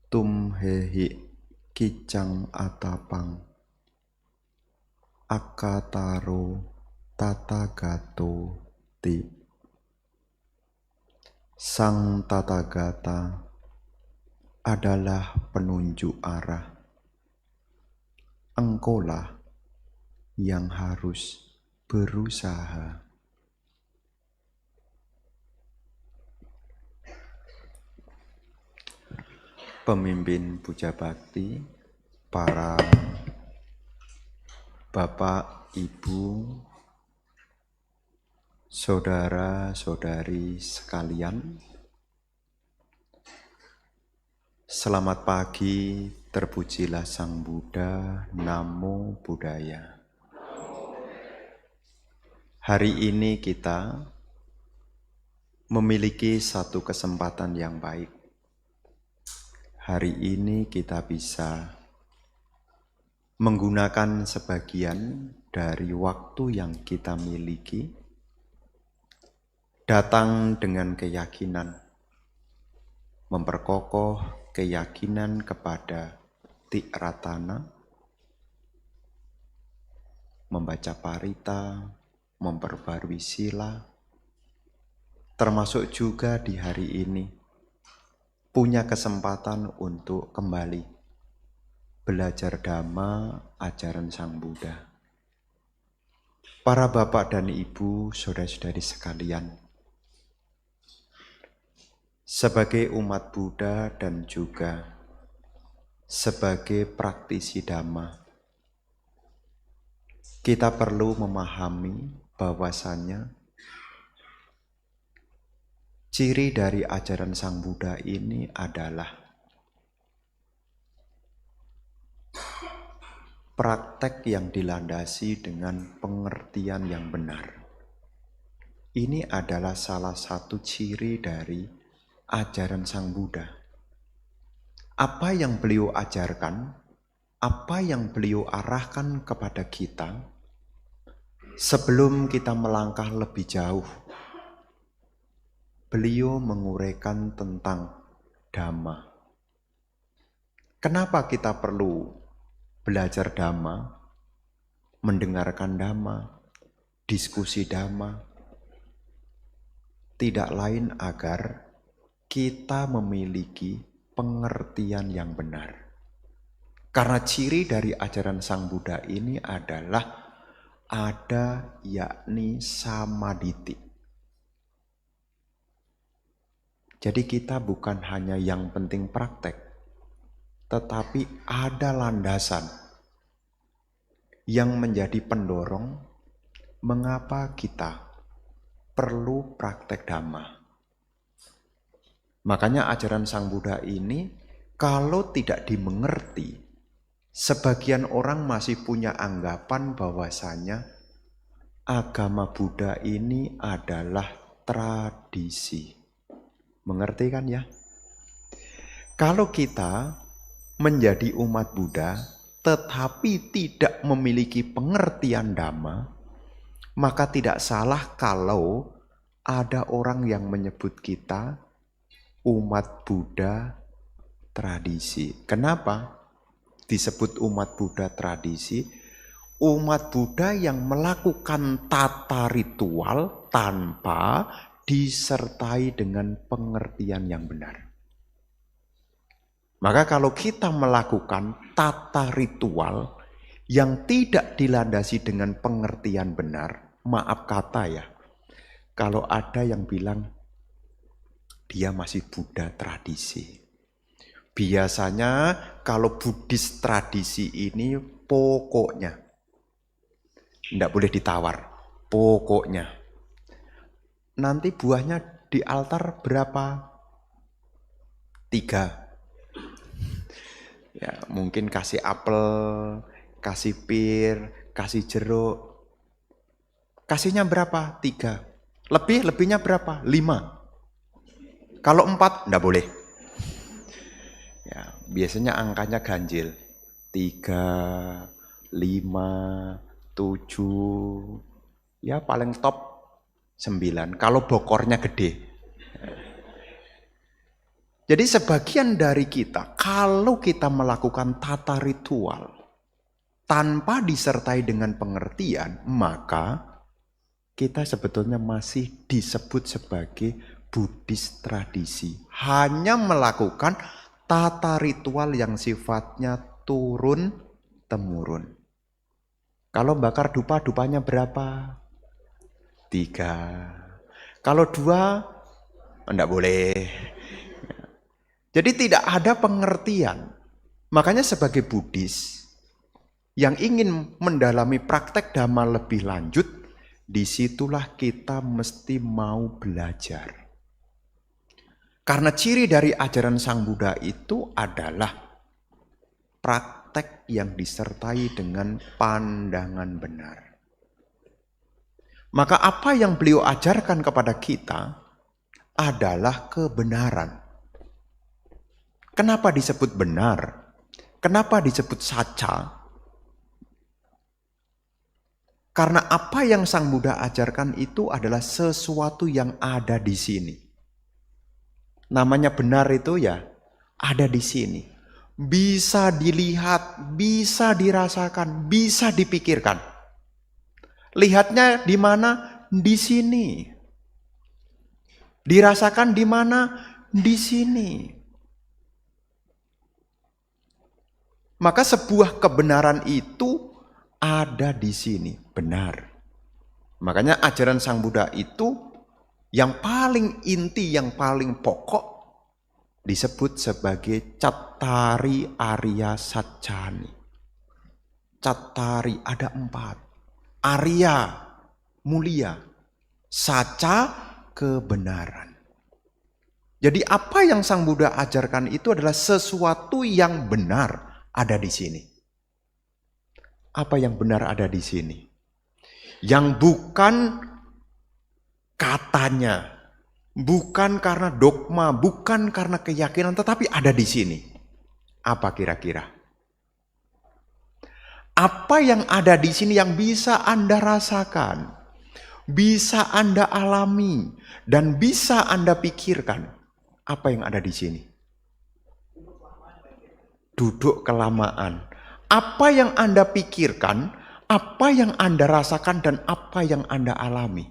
tumhehi kicang atapang akataro tatagato ti. Sang Tathagata adalah penunjuk arah. Engkaulah yang harus berusaha. Pemimpin puja bakti, para bapak, ibu, saudara-saudari sekalian, selamat pagi, terpujilah Sang Buddha, Namo Buddhaya. Hari ini kita memiliki satu kesempatan yang baik. Hari ini kita bisa menggunakan sebagian dari waktu yang kita miliki, datang dengan keyakinan, memperkokoh keyakinan kepada Tiratana, membaca parita, memperbarui sila, termasuk juga di hari ini punya kesempatan untuk kembali belajar Dhamma ajaran Sang Buddha. Para bapak dan ibu, saudara-saudari sekalian, sebagai umat Buddha dan juga sebagai praktisi Dhamma, kita perlu memahami bahwasannya ciri dari ajaran Sang Buddha ini adalah praktek yang dilandasi dengan pengertian yang benar. Ini adalah salah satu ciri dari ajaran Sang Buddha. Apa yang beliau ajarkan, apa yang beliau arahkan kepada kita, sebelum kita melangkah lebih jauh, beliau menguraikan tentang Dhamma. Kenapa kita perlu belajar Dhamma, mendengarkan Dhamma, diskusi Dhamma? Tidak lain agar kita memiliki pengertian yang benar. Karena ciri dari ajaran Sang Buddha ini adalah ada yakni samaditi. Jadi kita bukan hanya yang penting praktek, tetapi ada landasan yang menjadi pendorong mengapa kita perlu praktek Dhamma. Makanya ajaran Sang Buddha ini kalau tidak dimengerti, sebagian orang masih punya anggapan bahwasanya agama Buddha ini adalah tradisi. Mengerti kan ya? Kalau kita menjadi umat Buddha tetapi tidak memiliki pengertian Dhamma, maka tidak salah kalau ada orang yang menyebut kita umat Buddha tradisi. Kenapa disebut umat Buddha tradisi? Umat Buddha yang melakukan tata ritual tanpa disertai dengan pengertian yang benar. Maka kalau kita melakukan tata ritual yang tidak dilandasi dengan pengertian benar, maaf kata ya, kalau ada yang bilang dia masih Buddha tradisi. Biasanya kalau Buddhis tradisi ini pokoknya, tidak boleh ditawar, pokoknya. Nanti buahnya di altar berapa? 3. Ya, mungkin kasih apel, kasih pir, kasih jeruk. Kasihnya berapa? 3. Lebihnya berapa? 5. Kalau 4, enggak boleh. Ya, biasanya angkanya ganjil. 3, 5, 7. Ya, paling top 9. Kalau bokornya gede. Jadi sebagian dari kita, kalau kita melakukan tata ritual tanpa disertai dengan pengertian, maka kita sebetulnya masih disebut sebagai Buddhis tradisi. Hanya melakukan tata ritual yang sifatnya turun-temurun. Kalau bakar dupa, dupanya berapa? 3. Kalau 2, enggak boleh. Jadi tidak ada pengertian. Makanya sebagai Buddhis yang ingin mendalami praktek dhamma lebih lanjut, disitulah kita mesti mau belajar. Karena ciri dari ajaran Sang Buddha itu adalah praktek yang disertai dengan pandangan benar. Maka apa yang beliau ajarkan kepada kita adalah kebenaran. Kenapa disebut benar? Kenapa disebut saca? Karena apa yang Sang Buddha ajarkan itu adalah sesuatu yang ada di sini. Namanya benar itu ya ada di sini. Bisa dilihat, bisa dirasakan, bisa dipikirkan. Lihatnya di mana? Di sini. Dirasakan di mana? Di sini. Maka sebuah kebenaran itu ada di sini, benar. Makanya ajaran Sang Buddha itu yang paling inti, yang paling pokok disebut sebagai Cattari Arya Saccani. Cattari ada 4. Arya, mulia. Saca, kebenaran. Jadi apa yang Sang Buddha ajarkan itu adalah sesuatu yang benar ada di sini. Apa yang benar ada di sini? Yang bukan katanya, bukan karena dogma, bukan karena keyakinan, tetapi ada di sini. Apa kira-kira? Apa yang ada di sini yang bisa Anda rasakan, bisa Anda alami, dan bisa Anda pikirkan? Apa yang ada di sini? Duduk kelamaan. Apa yang Anda pikirkan, apa yang Anda rasakan, dan apa yang Anda alami?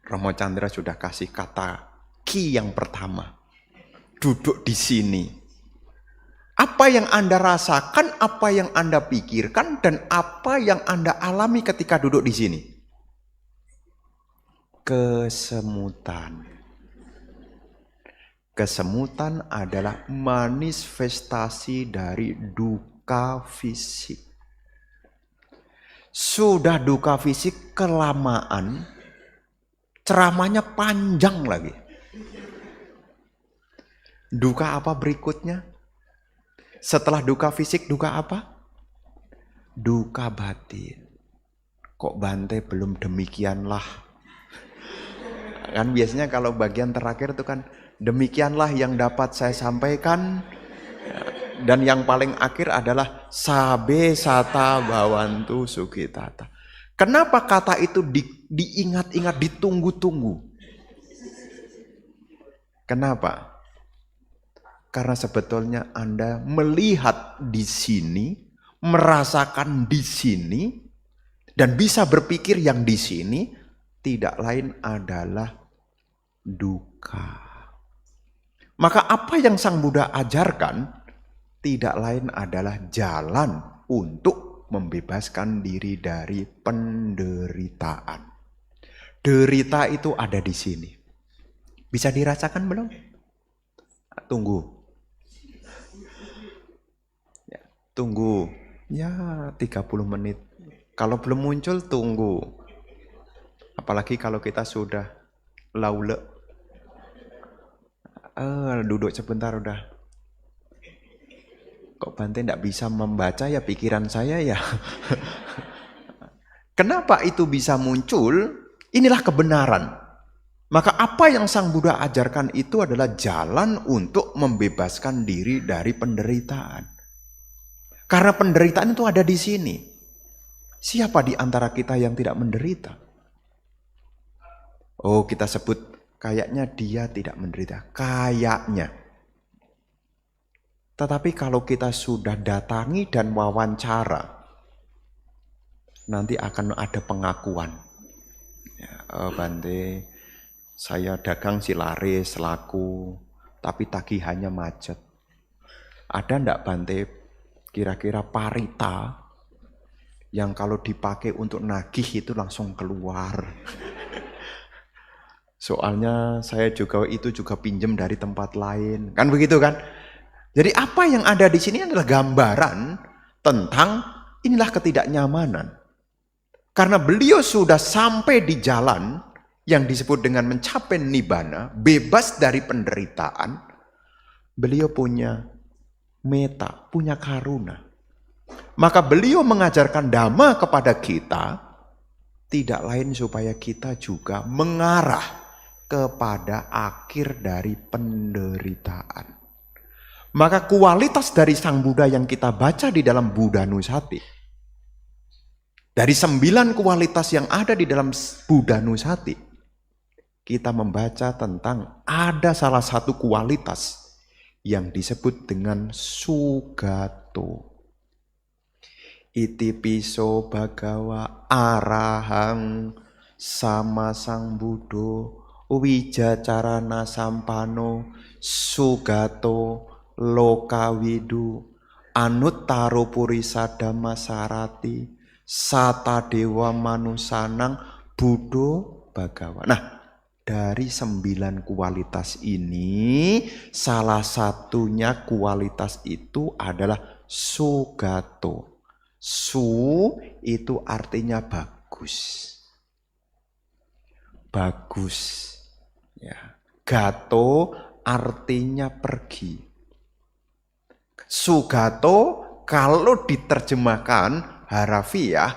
Romo Chandra sudah kasih kata key yang pertama. Duduk di sini. Apa yang Anda rasakan, apa yang Anda pikirkan, dan apa yang Anda alami ketika duduk di sini? Kesemutan. Kesemutan adalah manifestasi dari duka fisik. Sudah duka fisik kelamaan, ceramahnya panjang lagi. Duka apa berikutnya? Setelah duka fisik, duka apa? Duka batin. Kok Bante belum demikianlah? Kan biasanya kalau bagian terakhir itu kan, demikianlah yang dapat saya sampaikan. Dan yang paling akhir adalah sabe sata bawantu sukitata. Kenapa kata itu diingat-ingat, ditunggu-tunggu? Kenapa? Karena sebetulnya Anda melihat di sini, merasakan di sini, dan bisa berpikir yang di sini tidak lain adalah duka. Maka apa yang Sang Buddha ajarkan tidak lain adalah jalan untuk membebaskan diri dari penderitaan. Derita itu ada di sini. Bisa dirasakan belum? Tunggu. Tunggu. Ya 30 menit. Kalau belum muncul tunggu. Apalagi kalau kita sudah laule. Duduk sebentar udah. Kok Bante tidak bisa membaca ya pikiran saya ya. Kenapa itu bisa muncul? Inilah kebenaran. Maka apa yang Sang Buddha ajarkan itu adalah jalan untuk membebaskan diri dari penderitaan. Karena penderitaan itu ada di sini. Siapa di antara kita yang tidak menderita? Oh, kita sebut kayaknya dia tidak menderita. Kayaknya. Tetapi kalau kita sudah datangi dan wawancara, nanti akan ada pengakuan. Ya, Bante, saya dagang silaris laku, tapi tagihannya macet. Ada enggak Bante kira-kira parita yang kalau dipakai untuk nagih itu langsung keluar? Soalnya saya juga pinjem dari tempat lain. Kan begitu kan? Jadi apa yang ada di sini adalah gambaran tentang inilah ketidaknyamanan. Karena beliau sudah sampai di jalan yang disebut dengan mencapai nibbana, bebas dari penderitaan, beliau punya meta, punya karuna. Maka beliau mengajarkan dhamma kepada kita, tidak lain supaya kita juga mengarah kepada akhir dari penderitaan. Maka kualitas dari Sang Buddha yang kita baca di dalam Buddha Nusati, dari 9 kualitas yang ada di dalam Buddha Nusati, kita membaca tentang ada salah satu kualitas yang disebut dengan sugato. Iti piso bhagawa arahang sama Sang Buddha wijacarana sampano sugato lokawidu anuttaro purisada masarati sata dewa manusanang budo bagawa. Nah, dari 9 kualitas ini, salah satunya kualitas itu adalah sugato. Su itu artinya bagus. Bagus. Ya. Gato artinya pergi. Sugato kalau diterjemahkan harafiah,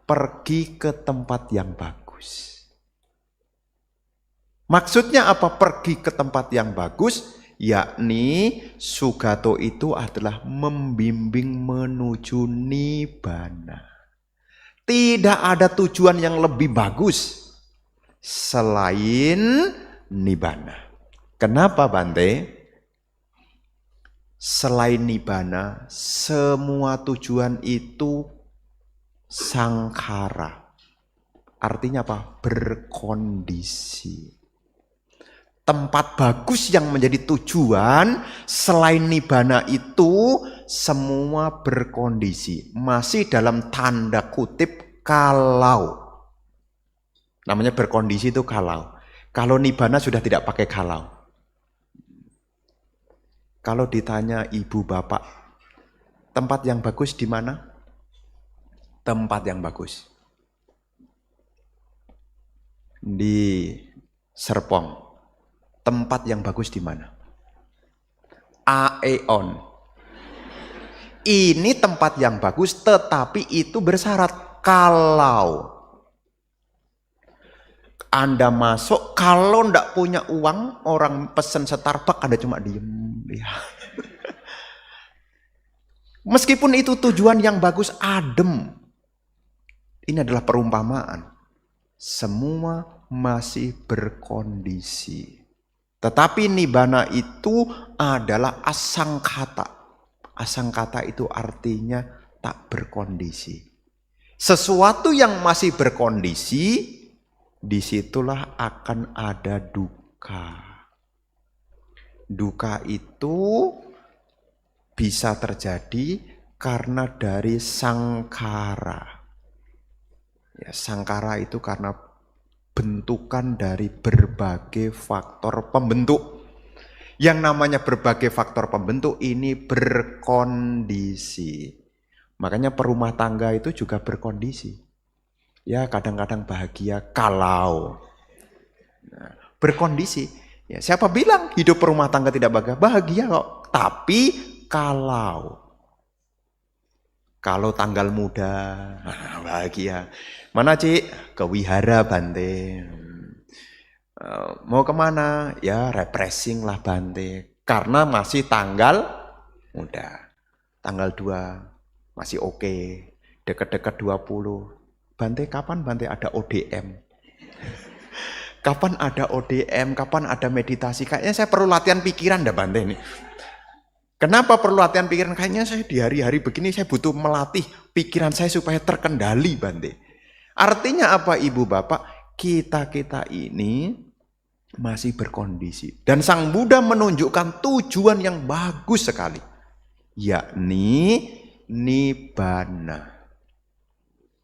pergi ke tempat yang bagus. Maksudnya apa pergi ke tempat yang bagus? Yakni sugato itu adalah membimbing menuju nibbana. Tidak ada tujuan yang lebih bagus selain nibbana. Kenapa Bante? Selain nibbana, semua tujuan itu sangkara. Artinya apa? Berkondisi. Tempat bagus yang menjadi tujuan selain nibbana itu semua berkondisi. Masih dalam tanda kutip kalau. Namanya berkondisi itu kalau. Kalau nibbana sudah tidak pakai kalau. Kalau ditanya ibu bapak, tempat yang bagus di mana? Tempat yang bagus di Serpong. Tempat yang bagus di mana? Aeon. Ini tempat yang bagus, tetapi itu bersyarat kalau Anda masuk, kalau ndak punya uang, orang pesen Starbucks, Anda cuma diem. Ya. Meskipun itu tujuan yang bagus, adem. Ini adalah perumpamaan. Semua masih berkondisi. Tetapi nibbana itu adalah asangkata. Asangkata itu artinya tak berkondisi. Sesuatu yang masih berkondisi, disitulah akan ada duka. Duka itu bisa terjadi karena dari sangkara. Ya, sangkara itu karena bentukan dari berbagai faktor pembentuk. Yang namanya berbagai faktor pembentuk ini berkondisi. Makanya perumah tangga itu juga berkondisi. Ya kadang-kadang bahagia kalau berkondisi. Ya, siapa bilang hidup perumah tangga tidak bahagia? Bahagia kok. Tapi kalau tanggal muda, bahagia. Mana Cik? Ke wihara Bante. Mau kemana? Ya refreshing lah Bante. Karena masih tanggal muda. Tanggal 2 masih oke. Dekat-dekat 20. Bante kapan Bante ada ODM? Kapan ada ODM, kapan ada meditasi. Kayaknya saya perlu latihan pikiran dah Bante ini. Kenapa perlu latihan pikiran? Kayaknya saya di hari-hari begini saya butuh melatih pikiran saya supaya terkendali Bante. Artinya apa Ibu Bapak? Kita ini masih berkondisi. Dan Sang Buddha menunjukkan tujuan yang bagus sekali. Yakni Nibbana.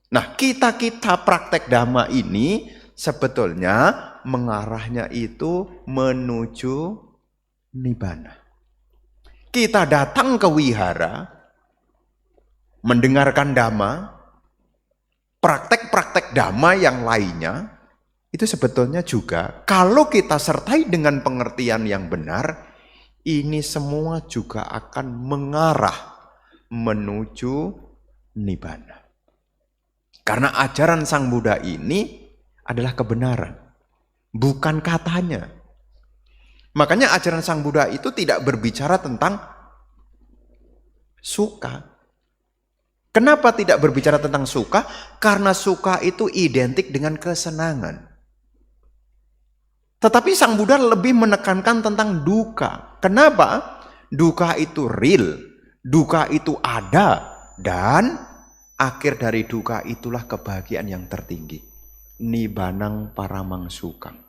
Nah kita praktek Dhamma ini sebetulnya mengarahnya itu menuju Nibbana. Kita datang ke wihara, mendengarkan Dhamma, praktek-praktek Dhamma yang lainnya, itu sebetulnya juga kalau kita sertai dengan pengertian yang benar, ini semua juga akan mengarah menuju Nibbana. Karena ajaran Sang Buddha ini adalah kebenaran, bukan katanya. Makanya ajaran Sang Buddha itu tidak berbicara tentang suka. Kenapa tidak berbicara tentang suka? Karena suka itu identik dengan kesenangan. Tetapi Sang Buddha lebih menekankan tentang duka. Kenapa? Duka itu real, duka itu ada, dan akhir dari duka itulah kebahagiaan yang tertinggi. Nibbanang paramang sukang.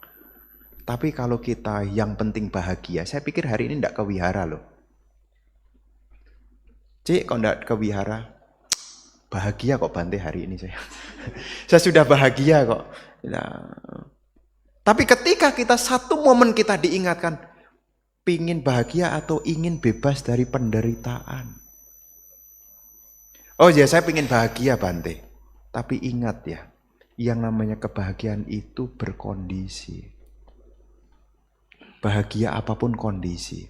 Tapi kalau kita yang penting bahagia, saya pikir hari ini tidak ke wihara loh. Cik, kok tidak ke wihara? Bahagia kok Bante hari ini saya. Saya sudah bahagia kok. Nah, tapi ketika kita satu momen kita diingatkan, pingin bahagia atau ingin bebas dari penderitaan. Oh ya, saya pingin bahagia Bante. Tapi ingat ya, yang namanya kebahagiaan itu berkondisi. Bahagia apapun kondisi.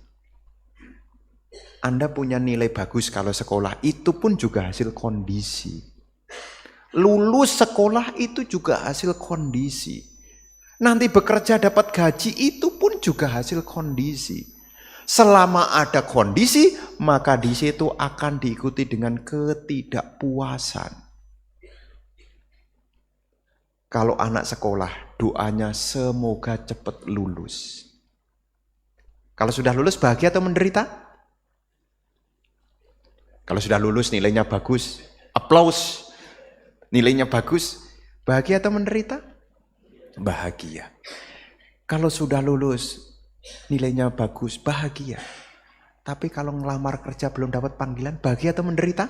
Anda punya nilai bagus kalau sekolah, itu pun juga hasil kondisi. Lulus sekolah itu juga hasil kondisi. Nanti bekerja dapat gaji itu pun juga hasil kondisi. Selama ada kondisi, maka di situ akan diikuti dengan ketidakpuasan. Kalau anak sekolah, doanya semoga cepat lulus. Kalau sudah lulus bahagia atau menderita? Kalau sudah lulus nilainya bagus, aplaus. Nilainya bagus, bahagia atau menderita? Bahagia. Kalau sudah lulus nilainya bagus, bahagia. Tapi kalau ngelamar kerja belum dapat panggilan, bahagia atau menderita?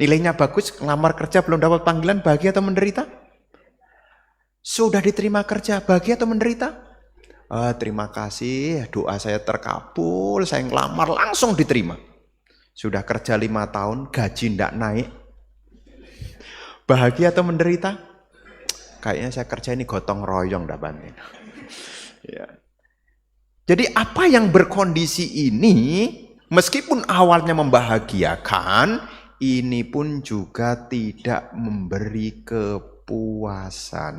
Nilainya bagus, ngelamar kerja belum dapat panggilan, bahagia atau menderita? Sudah diterima kerja, bahagia atau menderita? Terima kasih, doa saya terkabul, saya ngelamar langsung diterima. Sudah kerja 5 tahun, gaji ndak naik. Bahagia atau menderita? Kayaknya saya kerja ini gotong royong dah Bante. Ya. Jadi apa yang berkondisi ini, meskipun awalnya membahagiakan, ini pun juga tidak memberi kepuasan.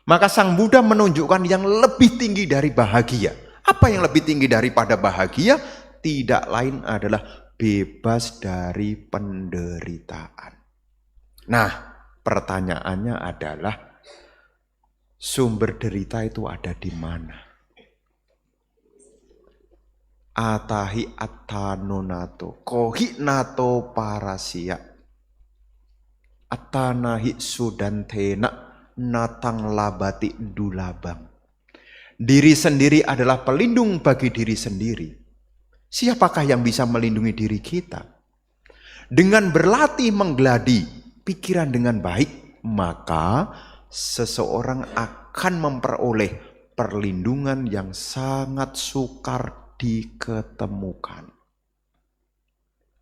Maka Sang Buddha menunjukkan yang lebih tinggi dari bahagia. Apa yang lebih tinggi daripada bahagia? Tidak lain adalah bebas dari penderitaan. Nah, pertanyaannya adalah sumber derita itu ada di mana? Atahi attanonato, kohi nato parasia, atanahi sudantena natang labati dulabang. Diri sendiri adalah pelindung bagi diri sendiri. Siapakah yang bisa melindungi diri kita? Dengan berlatih menggeladi pikiran dengan baik, maka seseorang akan memperoleh perlindungan yang sangat sukar diketemukan.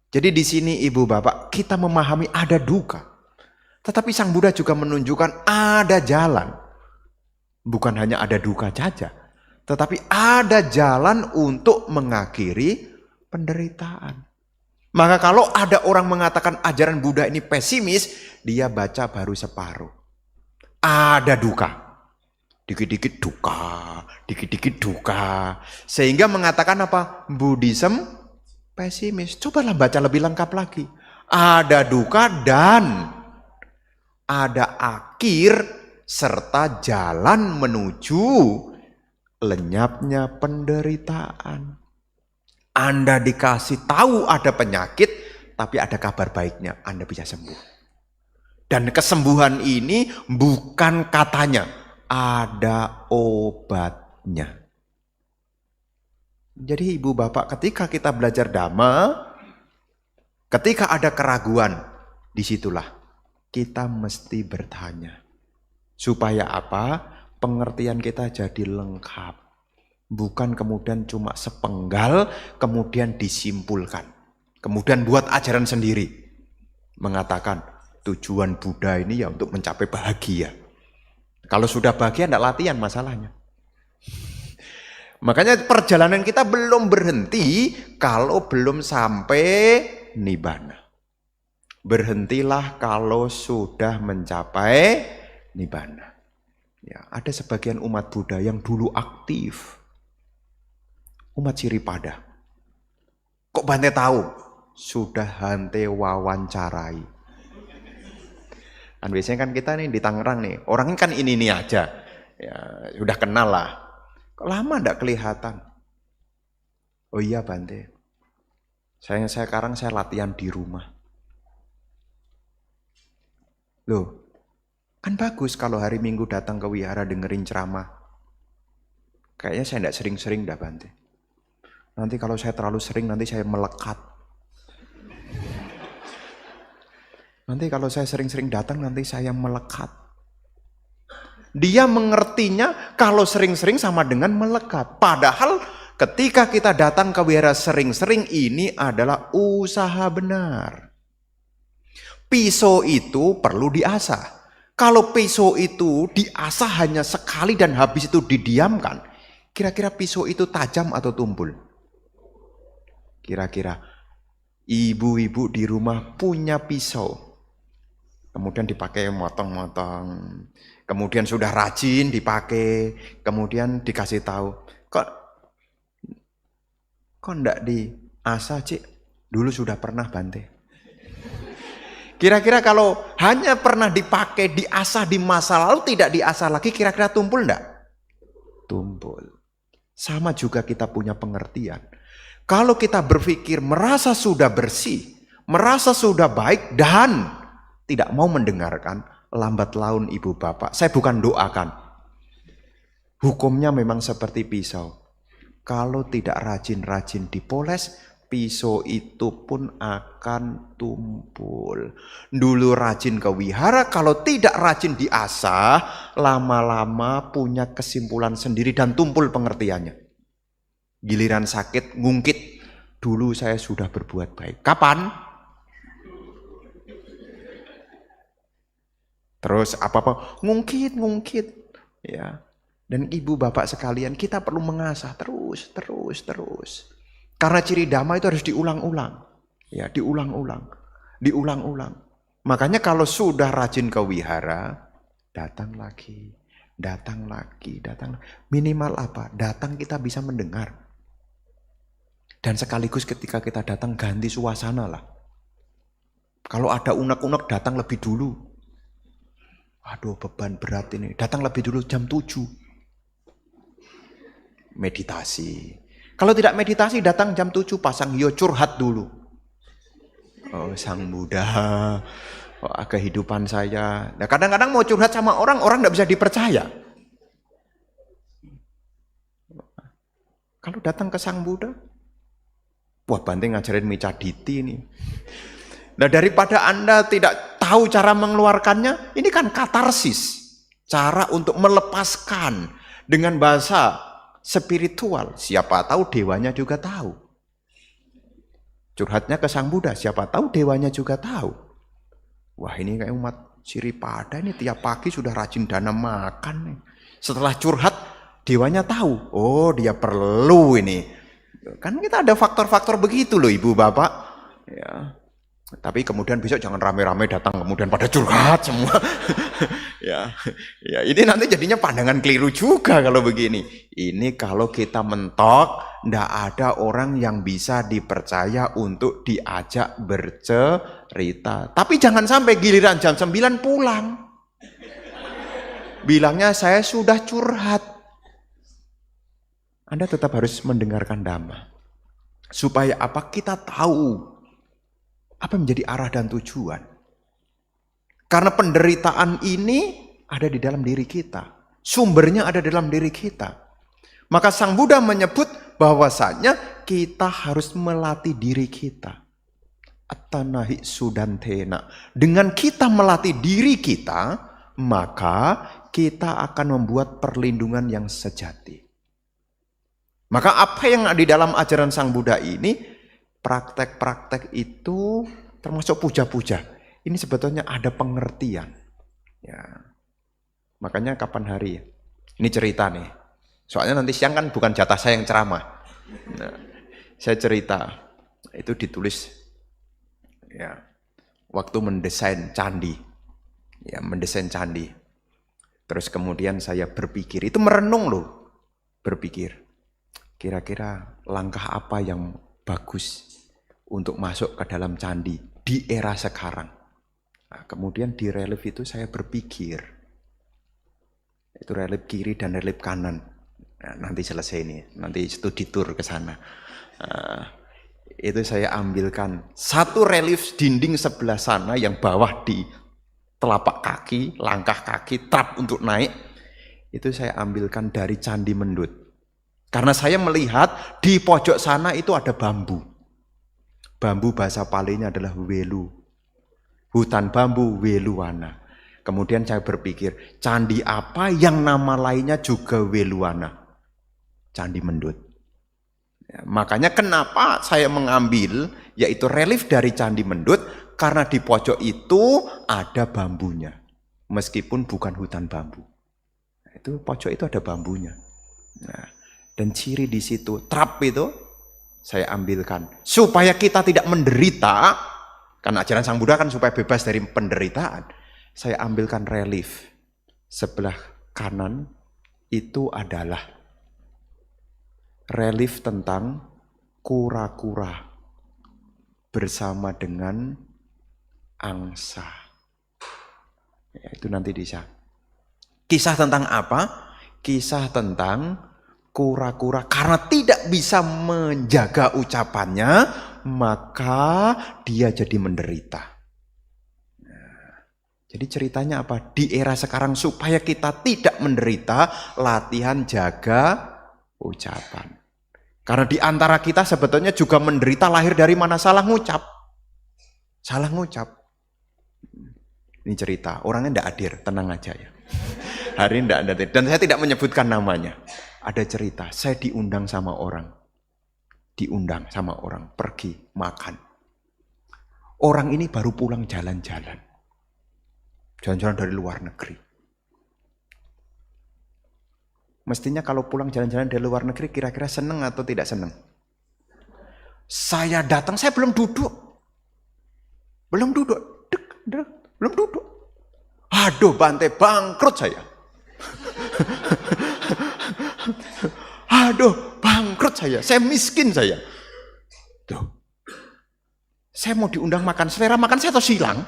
Jadi di sini Ibu Bapak, kita memahami ada duka. Tetapi Sang Buddha juga menunjukkan ada jalan. Bukan hanya ada duka saja, tetapi ada jalan untuk mengakhiri penderitaan. Maka kalau ada orang mengatakan ajaran Buddha ini pesimis, dia baca baru separuh. Ada duka. Dikit-dikit duka, dikit-dikit duka. Sehingga mengatakan apa? Buddhism pesimis. Cobalah baca lebih lengkap lagi. Ada duka dan ada akhir serta jalan menuju lenyapnya penderitaan. Anda dikasih tahu ada penyakit, tapi ada kabar baiknya, Anda bisa sembuh. Dan kesembuhan ini bukan katanya, ada obatnya. Jadi ibu bapak, ketika kita belajar Dhamma, ketika ada keraguan, disitulah kita mesti bertanya. Supaya apa? Pengertian kita jadi lengkap. Bukan kemudian cuma sepenggal, kemudian disimpulkan. Kemudian buat ajaran sendiri. Mengatakan, tujuan Buddha ini ya untuk mencapai bahagia. Kalau sudah bahagia, tidak latihan masalahnya. Makanya perjalanan kita belum berhenti kalau belum sampai nibbana. Berhentilah kalau sudah mencapai nibbana. Ya, ada sebagian umat Buddha yang dulu aktif. Umat Siripada. Kok Bante tahu? Sudah Hante wawancarai. Kan biasanya kan kita nih di Tangerang nih, orangnya kan ini aja. Ya, sudah kenal lah. Kok lama enggak kelihatan? Oh iya Bante. Sekarang saya latihan di rumah. Loh, kan bagus kalau hari Minggu datang ke wihara dengerin ceramah. Kayaknya saya enggak sering-sering dah Bante. Nanti kalau saya terlalu sering nanti saya melekat. Nanti kalau saya sering-sering datang, nanti saya melekat. Dia mengertinya kalau sering-sering sama dengan melekat. Padahal ketika kita datang ke wihara sering-sering, ini adalah usaha benar. Pisau itu perlu diasah. Kalau pisau itu diasah hanya sekali dan habis itu didiamkan, kira-kira pisau itu tajam atau tumpul? Kira-kira ibu-ibu di rumah punya pisau. Kemudian dipakai motong-motong, kemudian sudah rajin dipakai, kemudian dikasih tahu, kok enggak diasah Cik? Dulu sudah pernah Bante. Kira-kira kalau hanya pernah dipakai, diasah di masa lalu, tidak diasah lagi, kira-kira tumpul enggak? Tumpul. Sama juga kita punya pengertian. Kalau kita berpikir merasa sudah bersih, merasa sudah baik, dan tidak mau mendengarkan, lambat laun ibu bapak. Saya bukan doakan. Hukumnya memang seperti pisau. Kalau tidak rajin-rajin dipoles, pisau itu pun akan tumpul. Dulu rajin ke wihara, kalau tidak rajin diasah, lama-lama punya kesimpulan sendiri dan tumpul pengertiannya. Giliran sakit, ngungkit. Dulu saya sudah berbuat baik. Kapan? Terus apa-apa ngungkit ya. Dan ibu bapak sekalian, kita perlu mengasah terus. Karena ciri Dhamma itu harus diulang-ulang. Ya, diulang-ulang. Makanya kalau sudah rajin ke wihara, datang lagi. Minimal apa? Datang kita bisa mendengar. Dan sekaligus ketika kita datang ganti suasana lah. Kalau ada unek-unek datang lebih dulu. Aduh beban berat ini. Datang lebih dulu jam 7. Meditasi. Kalau tidak meditasi datang jam 7 pasang curhat dulu. Oh Sang Buddha. Oh, kehidupan saya. Nah, kadang-kadang mau curhat sama orang tidak bisa dipercaya. Kalau datang ke Sang Buddha, wah Bante ngajarin Micaditi ini. Nah daripada Anda tidak tahu cara mengeluarkannya, ini kan katarsis. Cara untuk melepaskan dengan bahasa spiritual. Siapa tahu dewanya juga tahu. Curhatnya ke Sang Buddha, siapa tahu dewanya juga tahu. Wah ini kayak umat Siripada ini tiap pagi sudah rajin dana makan nih. Setelah curhat, dewanya tahu. Oh dia perlu ini. Kan kita ada faktor-faktor begitu loh ibu bapak. Ya. Tapi kemudian besok jangan rame-rame datang kemudian pada curhat semua. ya ini nanti jadinya pandangan keliru juga kalau begini. Ini kalau kita mentok, ndak ada orang yang bisa dipercaya untuk diajak bercerita. Tapi jangan sampai giliran jam 9 pulang. Bilangnya saya sudah curhat. Anda tetap harus mendengarkan Dhamma. Supaya apa? Kita tahu apa menjadi arah dan tujuan. Karena penderitaan ini ada di dalam diri kita. Sumbernya ada dalam diri kita. Maka Sang Buddha menyebut bahwasanya kita harus melatih diri kita. Atanahi sudantena. Dengan kita melatih diri kita, maka kita akan membuat perlindungan yang sejati. Maka apa yang ada di dalam ajaran Sang Buddha ini, praktek-praktek itu termasuk puja-puja. Ini sebetulnya ada pengertian. Ya. Makanya kapan hari? Ini cerita nih. Soalnya nanti siang kan bukan jatah saya yang ceramah. Nah, saya cerita. Itu ditulis ya waktu mendesain candi. Ya, mendesain candi. Terus kemudian saya berpikir, itu merenung loh. Berpikir, kira-kira langkah apa yang bagus untuk masuk ke dalam candi di era sekarang. Nah, kemudian di relief itu saya berpikir, itu relief kiri dan relief kanan. Nah, nanti selesai ini, nanti studi tour ke sana. Nah, itu saya ambilkan satu relief dinding sebelah sana yang bawah di telapak kaki, langkah kaki, trap untuk naik. Itu saya ambilkan dari Candi Mendut. Karena saya melihat di pojok sana itu ada bambu. Bambu bahasa Palinya adalah welu. Hutan bambu weluwana. Kemudian saya berpikir, candi apa yang nama lainnya juga weluwana? Candi Mendut. Ya, makanya kenapa saya mengambil yaitu relief dari Candi Mendut, karena di pojok itu ada bambunya. Meskipun bukan hutan bambu. Nah, itu pojok itu ada bambunya. Nah, dan ciri di situ, trap itu saya ambilkan. Supaya kita tidak menderita, karena ajaran Sang Buddha kan supaya bebas dari penderitaan. Saya ambilkan relief. Sebelah kanan itu adalah relief tentang kura-kura bersama dengan angsa. Ya, itu nanti bisa. Kisah tentang apa? Kisah tentang kura-kura karena tidak bisa menjaga ucapannya, maka dia jadi menderita. Nah, jadi ceritanya apa? Di era sekarang supaya kita tidak menderita, latihan jaga ucapan. Karena di antara kita sebetulnya juga menderita lahir dari mana? Salah ngucap. Salah ngucap. Ini cerita, orangnya tidak hadir, tenang aja ya. Hari ini tidak hadir. Dan saya tidak menyebutkan namanya. Ada cerita, saya diundang sama orang. Diundang sama orang, pergi makan. Orang ini baru pulang jalan-jalan. Jalan-jalan dari luar negeri. Mestinya kalau pulang jalan-jalan dari luar negeri kira-kira seneng atau tidak seneng? Saya datang, saya belum duduk. Belum duduk. Belum duduk. Aduh, Bante, bangkrut saya. Aduh, bangkrut saya. Saya miskin saya. Tuh. Saya mau diundang makan, selera makan saya atau silang?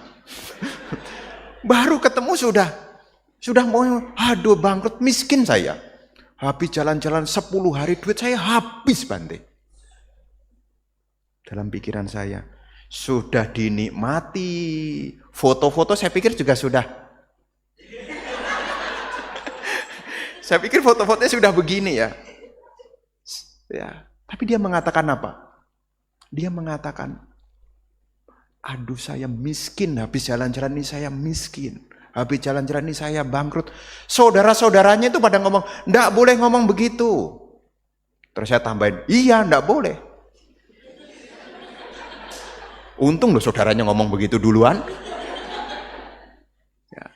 Baru ketemu sudah mau, aduh bangkrut, miskin saya. Habis jalan-jalan 10 hari duit saya habis, Bante. Dalam pikiran saya, sudah dinikmati. Foto-foto saya pikir juga sudah. Saya pikir foto-fotonya sudah begini ya. Ya, tapi dia mengatakan apa? Dia mengatakan, aduh saya miskin, habis jalan-jalan ini saya miskin. Habis jalan-jalan ini saya bangkrut. Saudara-saudaranya itu pada ngomong, ndak boleh ngomong begitu. Terus saya tambahin, iya ndak boleh. Untung loh saudaranya ngomong begitu duluan. Ya.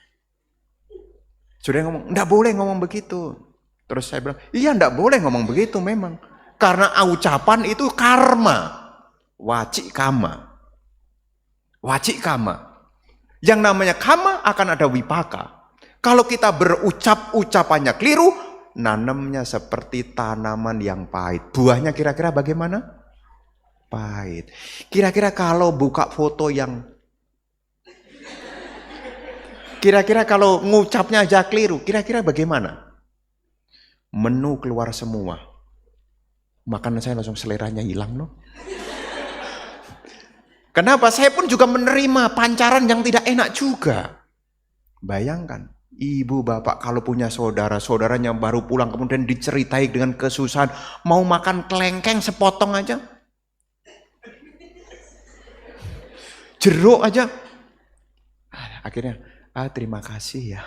Sudah ngomong, ndak boleh ngomong begitu. Terus saya bilang, iya ndak boleh ngomong begitu memang. Karena ucapan itu karma. Wacik kama. Wacik kama. Yang namanya kama akan ada wipaka. Kalau kita berucap ucapannya keliru, nanamnya seperti tanaman yang pahit. Buahnya kira-kira bagaimana? Pahit. Kira-kira kalau buka foto yang Kira-kira kalau ngucapnya aja keliru, kira-kira bagaimana? Menu keluar semua. Makanan saya langsung seleranya hilang loh. Kenapa? Saya pun juga menerima pancaran yang tidak enak juga. Bayangkan, ibu bapak kalau punya saudara-saudaranya baru pulang kemudian diceritai dengan kesusahan, mau makan kelengkeng sepotong aja. Jeruk aja. Akhirnya, terima kasih ya.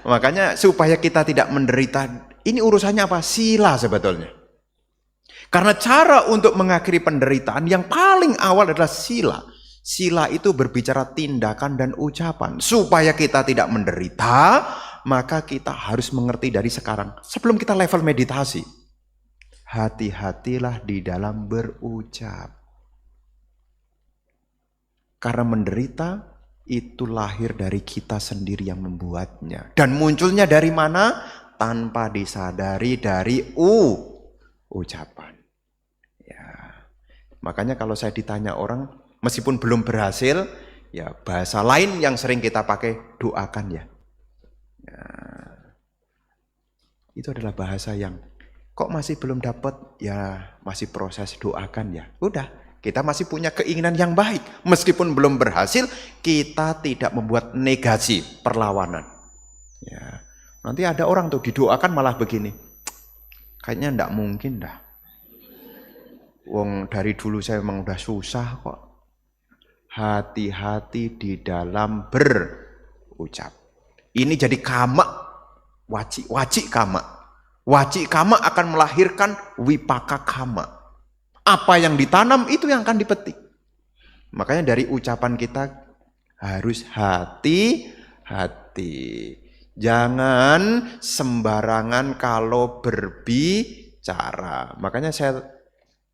Makanya supaya kita tidak menderita, ini urusannya apa? Sila sebetulnya. Karena cara untuk mengakhiri penderitaan yang paling awal adalah sila. Sila itu berbicara tindakan dan ucapan. Supaya kita tidak menderita, maka kita harus mengerti dari sekarang. Sebelum kita level meditasi. Hati-hatilah di dalam berucap. Karena menderita itu lahir dari kita sendiri yang membuatnya. Dan munculnya dari mana? Tanpa disadari dari ucapan. Ya. Makanya kalau saya ditanya orang, meskipun belum berhasil, ya bahasa lain yang sering kita pakai, doakan ya. Ya. Itu adalah bahasa yang kok masih belum dapat, ya masih proses, doakan ya. Udah, kita masih punya keinginan yang baik. Meskipun belum berhasil, kita tidak membuat negasi, perlawanan. Ya. Nanti ada orang tuh didoakan malah begini. Kayaknya enggak mungkin dah. Wong dari dulu saya memang udah susah kok. Hati-hati di dalam berucap. Ini jadi kama, wajik kama. Wajik kama akan melahirkan wipaka kama. Apa yang ditanam itu yang akan dipetik. Makanya dari ucapan kita harus hati-hati. Jangan sembarangan kalau berbicara. Makanya saya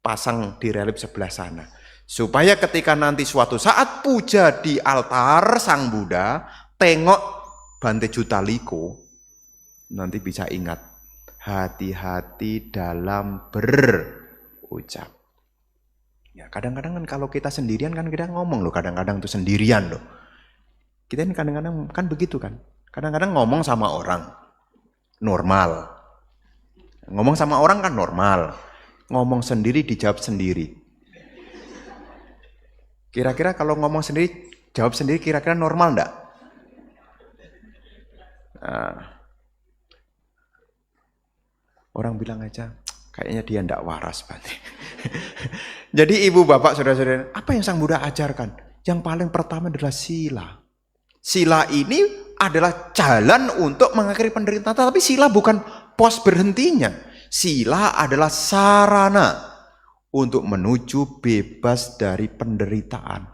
pasang di relief sebelah sana. Supaya ketika nanti suatu saat puja di altar Sang Buddha, tengok Bante Jutaliko, nanti bisa ingat. Hati-hati dalam berucap. Ya, kadang-kadang kan kalau kita sendirian kan kita ngomong loh, kadang-kadang tuh sendirian loh. Kita ini kadang-kadang kan begitu kan. Kadang-kadang ngomong sama orang normal. Ngomong sama orang kan normal. Ngomong sendiri dijawab sendiri. Kira-kira kalau ngomong sendiri jawab sendiri kira-kira normal enggak? Nah, orang bilang aja kayaknya dia enggak waras banget. Jadi ibu bapak saudara-saudara, apa yang Sang Buddha ajarkan? Yang paling pertama adalah sila. Sila ini adalah jalan untuk mengakhiri penderitaan. Tapi sila bukan pos berhentinya. Sila adalah sarana untuk menuju bebas dari penderitaan.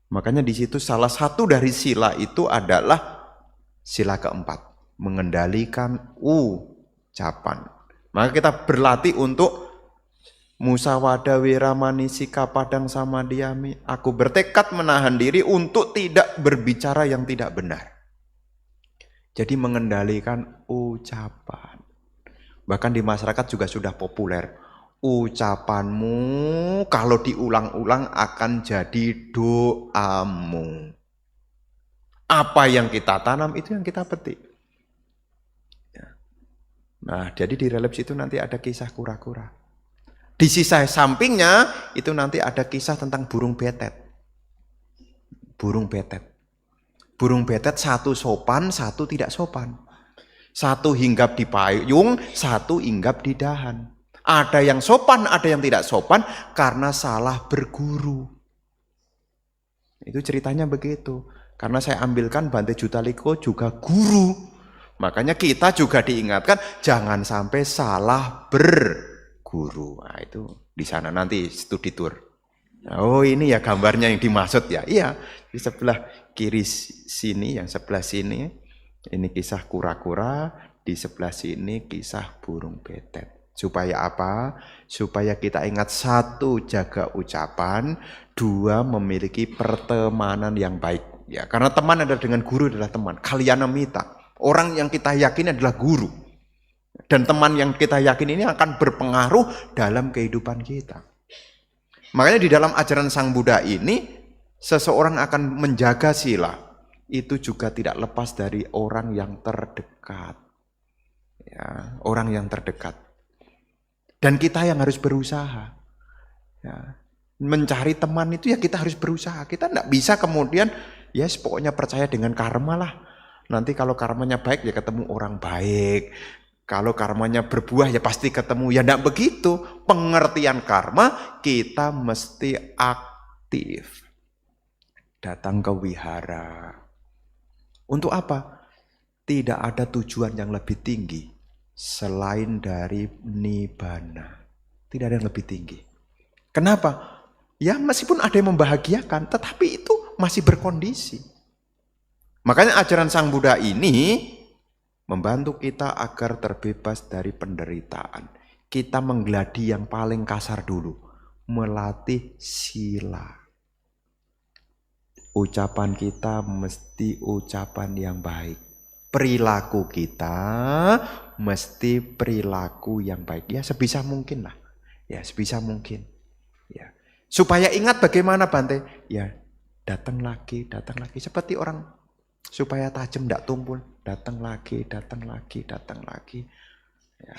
Makanya di situ salah satu dari sila itu adalah sila keempat. Mengendalikan ucapan. Maka kita berlatih untuk musawada wiramani sikap padang samadhyami. Aku bertekad menahan diri untuk tidak berbicara yang tidak benar. Jadi mengendalikan ucapan. Bahkan di masyarakat juga sudah populer. Ucapanmu kalau diulang-ulang akan jadi doamu. Apa yang kita tanam itu yang kita petik. Nah, jadi di relief itu nanti ada kisah kura-kura. Di sisa sampingnya itu nanti ada kisah tentang burung betet. Burung betet. Burung betet satu sopan, satu tidak sopan. Satu hinggap di payung, satu hinggap di dahan. Ada yang sopan, ada yang tidak sopan karena salah berguru. Itu ceritanya begitu. Karena saya ambilkan Bante Jutaliko juga guru. Makanya kita juga diingatkan jangan sampai salah berguru. Nah, itu di sana nanti studi tour. Oh ini ya gambarnya yang dimaksud ya. Iya, di sebelah kiri sini, yang sebelah sini ini kisah kura-kura, di sebelah sini kisah burung betet. Supaya apa? Supaya kita ingat satu, jaga ucapan, dua, memiliki pertemanan yang baik. Ya, karena teman adalah dengan guru adalah teman. Kalyana mita. Orang yang kita yakini adalah guru. Dan teman yang kita yakini ini akan berpengaruh dalam kehidupan kita. Makanya di dalam ajaran Sang Buddha ini, seseorang akan menjaga sila. itu juga tidak lepas dari orang yang terdekat. Ya, orang yang terdekat. Dan kita yang harus berusaha. Ya, mencari teman itu ya kita harus berusaha. Kita tidak bisa kemudian ya pokoknya percaya dengan karma lah. Nanti kalau karmanya baik ya ketemu orang baik. Kalau karmanya berbuah ya pasti ketemu. Ya tidak begitu. Pengertian karma kita mesti aktif. Datang ke wihara. Untuk apa? Tidak ada tujuan yang lebih tinggi selain dari nibbana. Tidak ada yang lebih tinggi. Kenapa? Ya meskipun ada yang membahagiakan, tetapi itu masih berkondisi. Makanya ajaran Sang Buddha ini membantu kita agar terbebas dari penderitaan. Kita menggeladi yang paling kasar dulu. Melatih sila. Ucapan kita mesti ucapan yang baik. Perilaku kita mesti perilaku yang baik. Ya sebisa mungkin lah. Ya sebisa mungkin. Ya. Supaya ingat bagaimana Bante. Ya datang lagi. Seperti orang supaya tajam tidak tumpul. Datang lagi. Ya.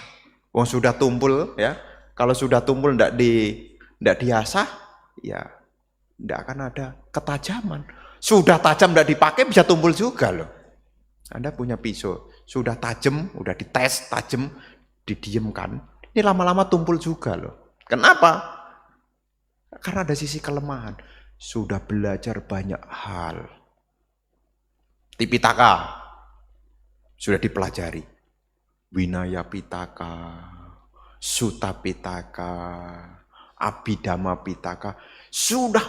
Wong sudah tumpul ya. Kalau sudah tumpul tidak diasah, ya tidak akan ada ketajaman. Sudah tajam tidak dipakai bisa tumpul juga loh. Anda punya pisau, sudah tajam, udah dites tajam, didiamkan. Ini lama-lama tumpul juga loh. Kenapa? Karena ada sisi kelemahan. Sudah belajar banyak hal. Tipitaka sudah dipelajari. Winaya Pitaka, Sutta Pitaka, Abhidhamma Pitaka. Sudah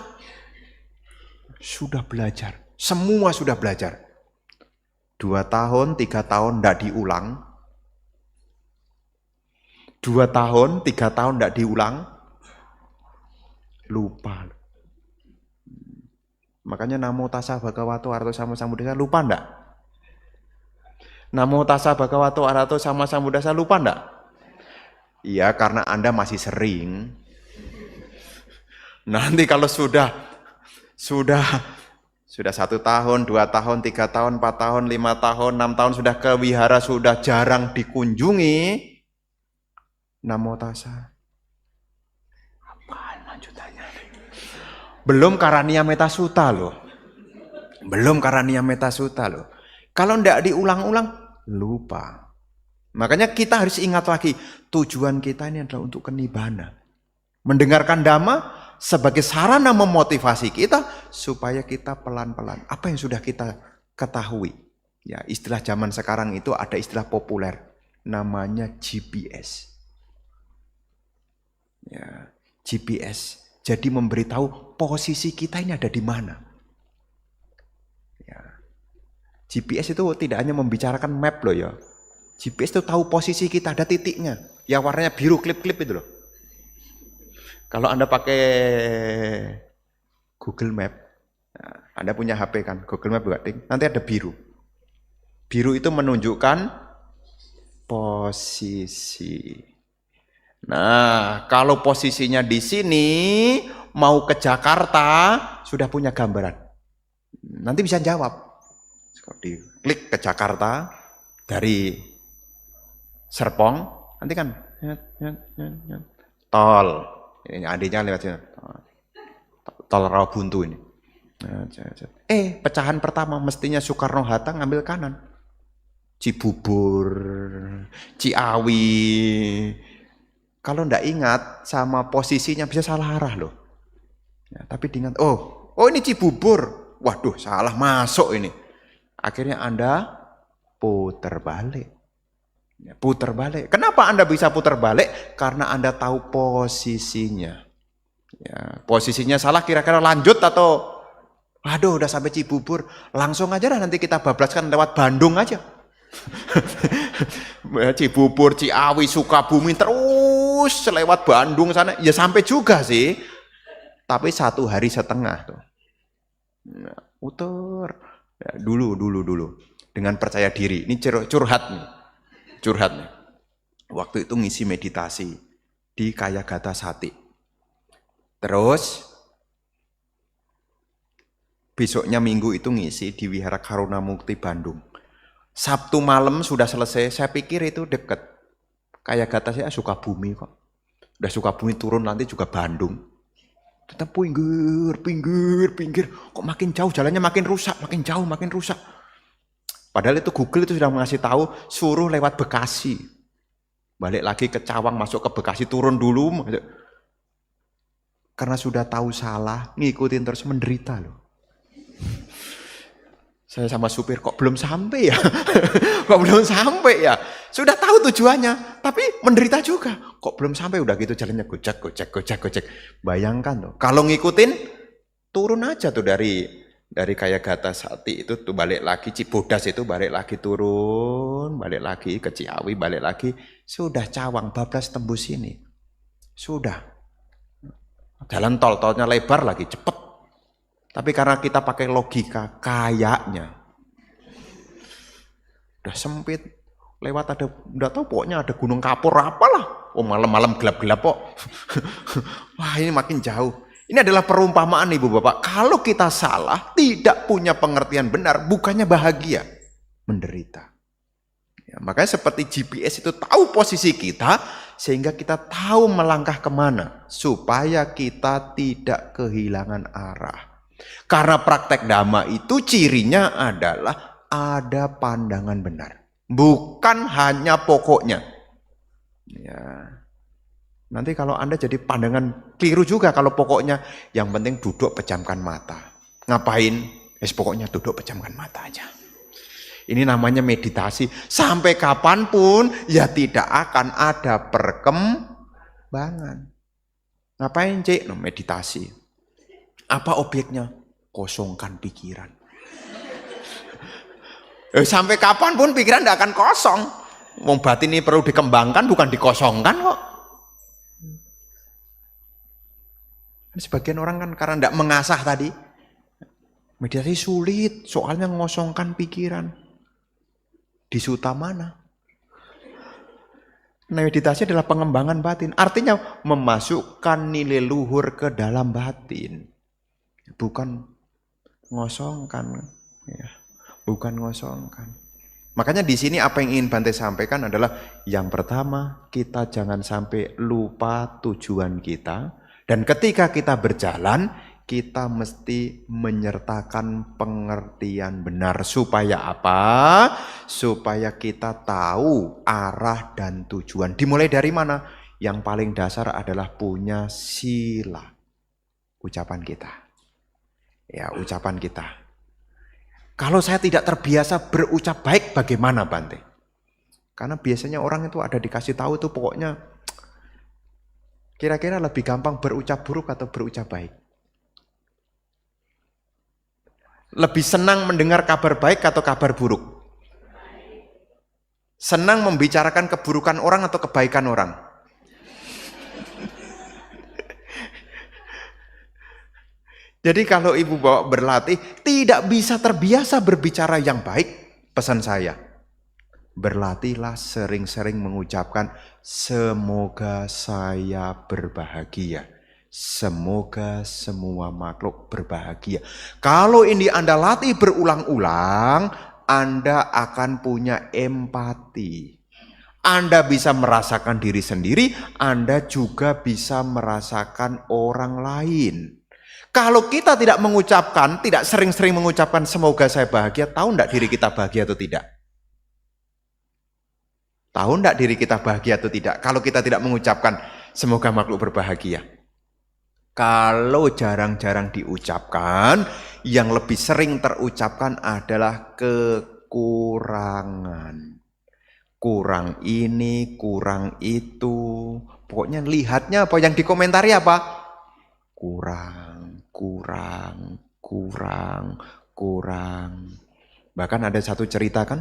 belajar. Semua sudah belajar. 2 tahun, 3 tahun tidak diulang. 2 tahun, 3 tahun tidak diulang. Lupa. Makanya Namo Tassa Bhagavato Arahato Samma Sambuddhassa lupa enggak? Namo Tassa Bhagavato Arahato Samma Sambuddhassa lupa enggak? Iya, karena Anda masih sering. Nanti kalau sudah 1 tahun, 2 tahun, 3 tahun, 4 tahun, 5 tahun, 6 tahun sudah ke wihara, sudah jarang dikunjungi. Namo Tassa. Apaan lanjutannya? Belum Karaniya Metta Sutta loh. Kalau tidak diulang-ulang, lupa. Makanya kita harus ingat lagi, tujuan kita ini adalah untuk kenibbana. Mendengarkan Dhamma sebagai sarana memotivasi kita supaya kita pelan-pelan. Apa yang sudah kita ketahui? Ya, istilah zaman sekarang itu ada istilah populer namanya GPS. Ya, GPS. Jadi memberitahu posisi kita ini ada di mana. Ya. GPS itu tidak hanya membicarakan map loh ya. GPS itu tahu posisi kita, ada titiknya. Yang warnanya biru klip-klip itu loh. Kalau Anda pakai Google Map, nah, Anda punya HP kan, Google Map juga, nanti ada biru. Biru itu menunjukkan posisi. Nah, kalau posisinya di sini, mau ke Jakarta, sudah punya gambaran. Nanti bisa jawab. Klik ke Jakarta, dari Serpong, nanti kan tol. Ini adiknya lewat sini. Tol Rawabuntu ini. Pecahan pertama mestinya Soekarno-Hatta ngambil kanan. Cibubur, Ciawi. Kalau ndak ingat sama posisinya bisa salah arah loh. Ya, tapi diingat, oh ini Cibubur. Waduh, salah masuk ini. Akhirnya Anda putar balik. Ya, putar balik. Kenapa Anda bisa putar balik? Karena Anda tahu posisinya. Ya, posisinya salah kira-kira lanjut atau waduh udah sampai Cibubur, langsung aja lah nanti kita bablaskan lewat Bandung aja. Cibubur, Ciawi, Sukabumi terus lewat Bandung sana, ya sampai juga sih. Tapi 1 hari setengah tuh. Nah, utur. Ya, dulu. Dengan percaya diri. Ini curhat nih. Waktu itu ngisi meditasi di Kayagata Sati. Terus Besoknya Minggu itu ngisi di Wihara Karuna Mukti Bandung. Sabtu malam sudah selesai, saya pikir itu deket. Kayak kata saya Sukabumi kok. Udah Sukabumi turun nanti juga Bandung. Tetap pinggir. Kok makin jauh jalannya makin rusak, makin jauh makin rusak. Padahal itu Google itu sudah mengasih tahu suruh lewat Bekasi. Balik lagi ke Cawang, masuk ke Bekasi, turun dulu. Karena sudah tahu salah, ngikutin terus menderita loh. Saya sama supir, kok belum sampai ya? Kok belum sampai ya? Sudah tahu tujuannya, tapi menderita juga. Kok belum sampai, udah gitu jalannya gojek. Bayangkan tuh, kalau ngikutin, turun aja tuh dari Kayagata Sati itu tuh balik lagi, Cibodas itu balik lagi turun, balik lagi ke Ciawi, balik lagi. Sudah Cawang, bablas tembus ini. Sudah. Jalan tolnya lebar lagi, cepet. Tapi karena kita pakai logika, kayaknya udah sempit, lewat ada, enggak tahu pokoknya ada gunung kapur apalah. Oh malam-malam gelap-gelap kok. Wah ini makin jauh. Ini adalah perumpamaan Ibu Bapak. Kalau kita salah, tidak punya pengertian benar, bukannya bahagia, menderita. Ya, makanya seperti GPS itu tahu posisi kita, sehingga kita tahu melangkah kemana, supaya kita tidak kehilangan arah. Karena praktek dhamma itu cirinya adalah ada pandangan benar, bukan hanya pokoknya. Ya. Nanti kalau Anda jadi pandangan keliru juga kalau pokoknya yang penting duduk pejamkan mata. Ngapain? Pokoknya duduk pejamkan mata aja. Ini namanya meditasi. Sampai kapanpun ya tidak akan ada perkembangan. Ngapain cik? No, meditasi. Apa objeknya? Kosongkan pikiran. Sampai kapanpun pikiran tidak akan kosong. Wong batin ini perlu dikembangkan, bukan dikosongkan kok. Sebagian orang kan karena tidak mengasah tadi, meditasi sulit, soalnya ngosongkan pikiran. Di suta mana? Meditasi adalah pengembangan batin, artinya memasukkan nilai luhur ke dalam batin. Bukan ngosongkan, ya. Bukan ngosongkan. Makanya di sini apa yang ingin Bante sampaikan adalah yang pertama, kita jangan sampai lupa tujuan kita, dan ketika kita berjalan, kita mesti menyertakan pengertian benar supaya apa? Supaya kita tahu arah dan tujuan. Dimulai dari mana? Yang paling dasar adalah punya sila. Ucapan kita. Ya, ucapan kita. Kalau saya tidak terbiasa berucap baik, bagaimana Bante? Karena biasanya orang itu ada dikasih tahu itu pokoknya kira-kira lebih gampang berucap buruk atau berucap baik? Lebih senang mendengar kabar baik atau kabar buruk? Senang membicarakan keburukan orang atau kebaikan orang? Jadi kalau Ibu Bapak berlatih, tidak bisa terbiasa berbicara yang baik, pesan saya, berlatihlah sering-sering mengucapkan, semoga saya berbahagia. Semoga semua makhluk berbahagia. Kalau ini Anda latih berulang-ulang, Anda akan punya empati. Anda bisa merasakan diri sendiri, Anda juga bisa merasakan orang lain. Kalau kita tidak mengucapkan, tidak sering-sering mengucapkan semoga saya bahagia, tahu enggak diri kita bahagia atau tidak? Tahu enggak diri kita bahagia atau tidak? Kalau kita tidak mengucapkan semoga makhluk berbahagia. Kalau jarang-jarang diucapkan, yang lebih sering terucapkan adalah kekurangan. Kurang ini, kurang itu. Pokoknya lihatnya apa, yang dikomentari apa? Kurang. Bahkan ada satu cerita kan,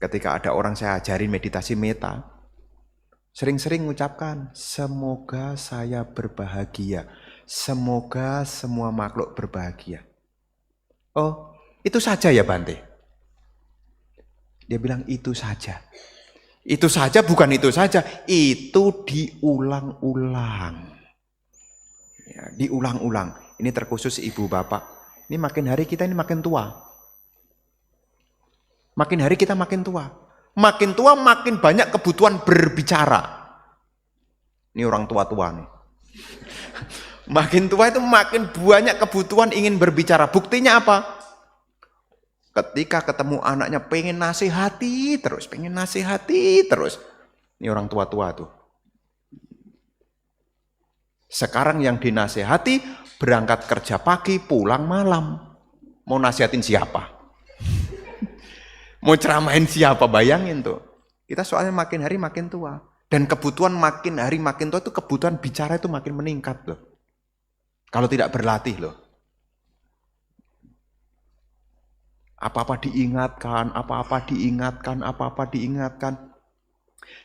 ketika ada orang saya ajarin meditasi meta, sering-sering mengucapkan, semoga saya berbahagia, semoga semua makhluk berbahagia. Oh, itu saja ya Bante? Dia bilang itu saja. Itu saja bukan itu saja, itu diulang-ulang. Ya, diulang-ulang. Ini terkhusus Ibu Bapak Ini makin hari kita ini makin tua. Makin hari kita makin tua. Makin tua makin banyak kebutuhan berbicara. Ini orang tua-tua nih. Makin tua itu makin banyak kebutuhan ingin berbicara. Buktinya apa? Ketika ketemu anaknya pengen nasihati terus. Ini orang tua-tua tuh. Sekarang yang dinasihati berangkat kerja pagi, pulang malam. Mau nasihatin siapa? Mau ceramain siapa? Bayangin tuh. Kita soalnya makin hari makin tua. Dan kebutuhan makin hari makin tua itu kebutuhan bicara itu makin meningkat loh. Kalau tidak berlatih loh. Apa-apa diingatkan.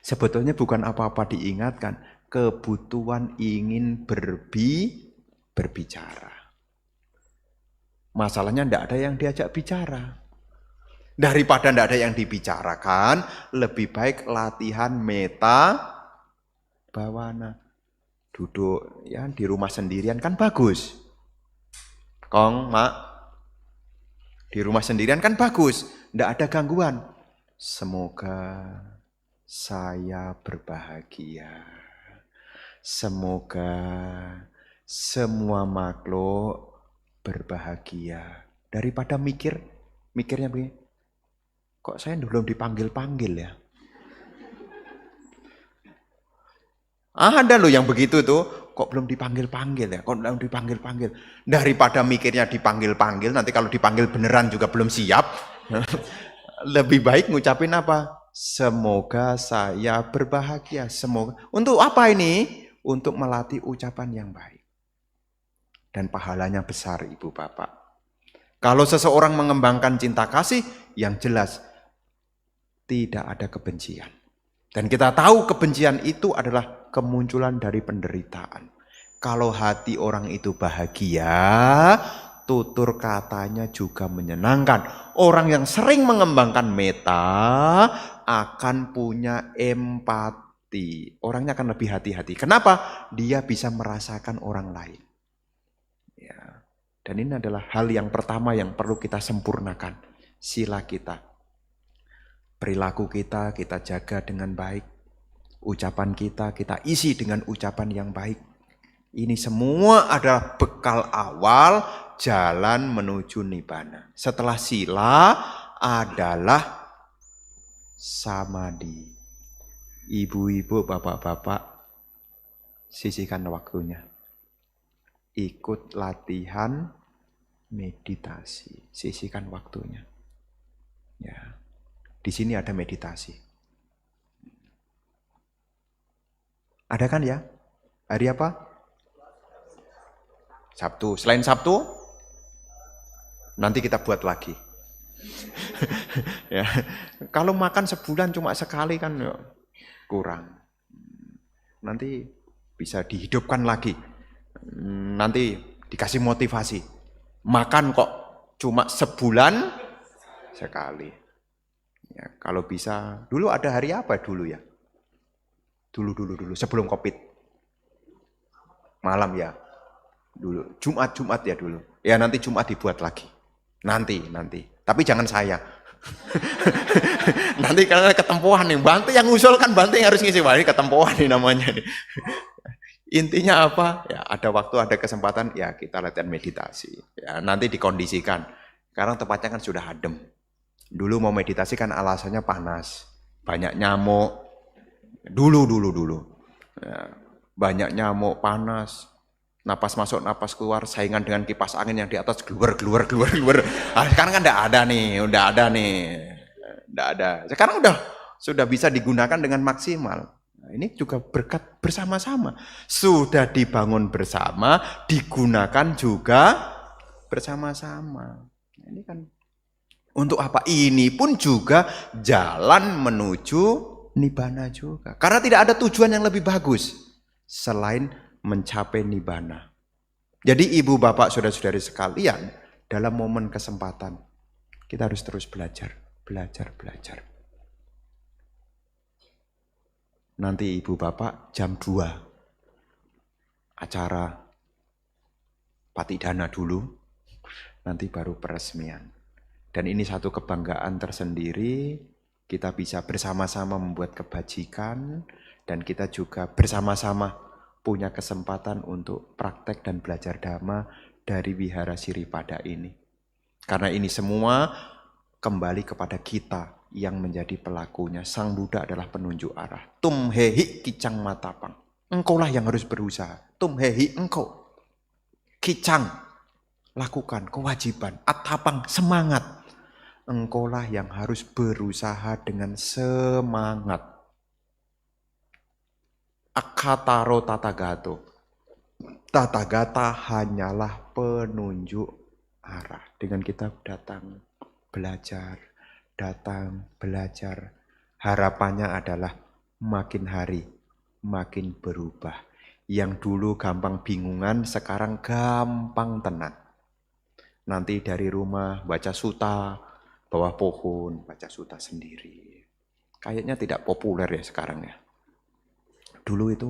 Sebetulnya bukan apa-apa diingatkan. Kebutuhan ingin berbicara. Masalahnya tidak ada yang diajak bicara. Daripada tidak ada yang dibicarakan, lebih baik latihan meta bawana. Duduk ya di rumah sendirian kan bagus. Kong, Mak, di rumah sendirian kan bagus, tidak ada gangguan. Semoga saya berbahagia. Semoga semua makhluk berbahagia. Daripada mikirnya begini. Kok saya belum dipanggil-panggil ya? Ada loh yang begitu tuh, kok belum dipanggil-panggil ya? Kok belum dipanggil-panggil? Daripada mikirnya dipanggil-panggil, nanti kalau dipanggil beneran juga belum siap. Lebih baik ngucapin apa? Semoga saya berbahagia. Semoga. Untuk apa ini? Untuk melatih ucapan yang baik. Dan pahalanya besar Ibu Bapak. Kalau seseorang mengembangkan cinta kasih, yang jelas tidak ada kebencian. Dan kita tahu kebencian itu adalah kemunculan dari penderitaan. Kalau hati orang itu bahagia, tutur katanya juga menyenangkan. Orang yang sering mengembangkan meta akan punya empati. Orangnya akan lebih hati-hati. Kenapa? Dia bisa merasakan orang lain. Ya. Dan ini adalah hal yang pertama yang perlu kita sempurnakan. Sila kita. Perilaku kita jaga dengan baik. Ucapan kita isi dengan ucapan yang baik. Ini semua adalah bekal awal jalan menuju nibbana. Setelah sila adalah samadhi. Ibu-ibu, bapak-bapak, sisihkan waktunya. Ikut latihan meditasi. Sisihkan waktunya. Ya. Di sini ada meditasi. Ada kan ya? Hari apa? Sabtu. Selain Sabtu, nanti kita buat lagi. Ya. Kalau makan sebulan cuma sekali kan ya, kurang. Nanti bisa dihidupkan lagi. Nanti dikasih motivasi. Makan kok cuma sebulan sekali. Ya, kalau bisa, dulu ada hari apa dulu ya? Dulu, sebelum Covid. Malam ya. Dulu, Jumat ya dulu. Ya nanti Jumat dibuat lagi. Nanti. Tapi jangan saya. Nanti karena ketempuhan nih, Bante yang usulkan, Bante yang harus ngisi. Wah ini ketempuhan nih namanya nih. Intinya apa? Ya ada waktu, ada kesempatan, ya kita latihan meditasi. Ya nanti dikondisikan. Sekarang tempatnya kan sudah adem. Dulu mau meditasi kan alasannya panas, banyak nyamuk. Dulu. Ya, banyak nyamuk, panas, napas masuk, napas keluar, saingan dengan kipas angin yang di atas keluar. Sekarang kan enggak ada. Sekarang sudah bisa digunakan dengan maksimal. Nah, ini juga berkat bersama-sama. Sudah dibangun bersama, digunakan juga bersama-sama. Ini kan untuk apa? Ini pun juga jalan menuju nibbana juga. Karena tidak ada tujuan yang lebih bagus selain mencapai nibbana. Jadi ibu bapak saudara-saudari sekalian, dalam momen kesempatan kita harus terus belajar. Nanti ibu bapak jam 2 acara Patidana dulu. nanti baru peresmian. Dan ini satu kebanggaan tersendiri, kita bisa bersama-sama membuat kebajikan, dan kita juga bersama-sama punya kesempatan untuk praktek dan belajar dhamma dari Wihara Siripada ini. Karena ini semua kembali kepada kita yang menjadi pelakunya. Sang Buddha adalah penunjuk arah. Tum hehi kicang matapang. Engkaulah yang harus berusaha. Tum hehi engkau. Kicang, lakukan kewajiban. Atapang, semangat. Engkaulah yang harus berusaha dengan semangat. Akhataro tatagato. Tatagata hanyalah penunjuk arah. Dengan kita datang, belajar, harapannya adalah makin hari, makin berubah. Yang dulu gampang bingungan, sekarang gampang tenang. Nanti dari rumah baca suta, bawah pohon, baca suta sendiri. Kayaknya tidak populer ya sekarang ya. Dulu itu